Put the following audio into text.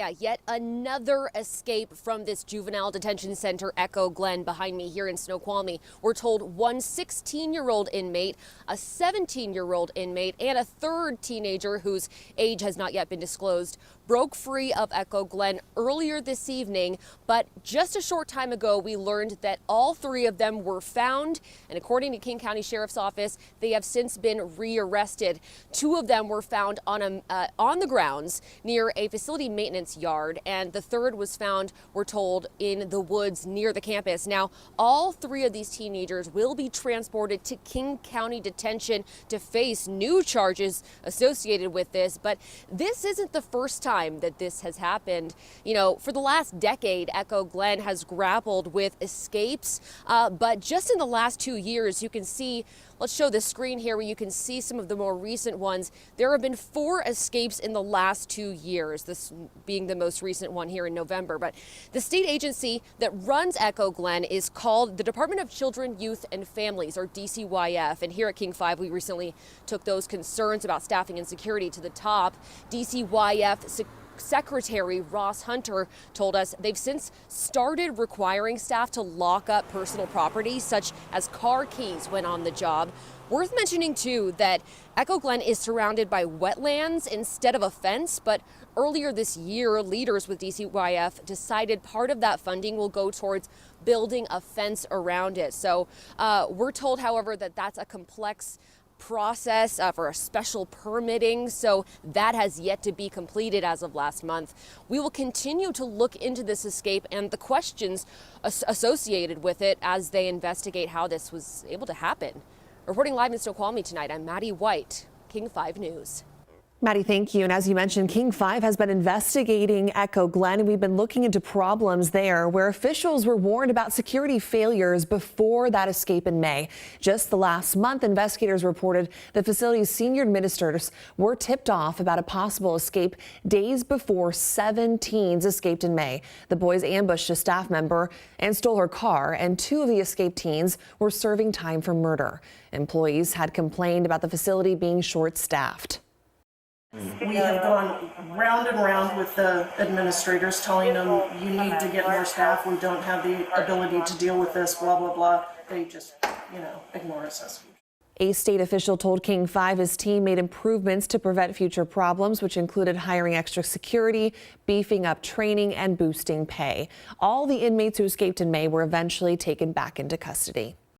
Yeah, yet another escape from this juvenile detention center, Echo Glen, behind me here in Snoqualmie. We're told one 16-year-old inmate, a 17-year-old inmate, and a third teenager whose age has not yet been disclosed broke free of Echo Glen earlier this evening. But just a short time ago, we learned that all three of them were found. And according to King County Sheriff's Office, they have since been rearrested. Two of them were found on the grounds near a facility maintenance yard, and the third was found, we're told, in the woods near the campus. Now, all three of these teenagers will be transported to King County Detention to face new charges associated with this. But this isn't the first time that this has happened. You know, for the last decade, Echo Glen has grappled with escapes, but just in the last 2 years, you can see, let's show the screen here where you can see some of the more recent ones. There have been 4 escapes in the last 2 years, this being the most recent one here in November. But the state agency that runs Echo Glen is called the Department of Children, Youth and Families, or DCYF. And here at King 5, we recently took those concerns about staffing and security to the top. DCYF Secretary Ross Hunter told us they've since started requiring staff to lock up personal property, such as car keys, when on the job. Worth mentioning, too, that Echo Glen is surrounded by wetlands instead of a fence, but earlier this year, leaders with DCYF decided part of that funding will go towards building a fence around it. So we're told, however, that that's a complex process for a special permitting, so that has yet to be completed as of last month. We will continue to look into this escape and the questions associated with it as they investigate how this was able to happen. Reporting live in Snoqualmie tonight, I'm Maddie White, King 5 News. Maddie, thank you. And as you mentioned, King 5 has been investigating Echo Glen, and we've been looking into problems there where officials were warned about security failures before that escape in May. Just the last month, investigators reported the facility's senior administrators were tipped off about a possible escape days before 7 teens escaped in May. The boys ambushed a staff member and stole her car, and 2 of the escaped teens were serving time for murder. Employees had complained about the facility being short-staffed. We have gone round and round with the administrators, telling them, you need to get more staff, we don't have the ability to deal with this, blah, blah, blah. They just, ignore us. A state official told King 5 his team made improvements to prevent future problems, which included hiring extra security, beefing up training, and boosting pay. All the inmates who escaped in May were eventually taken back into custody.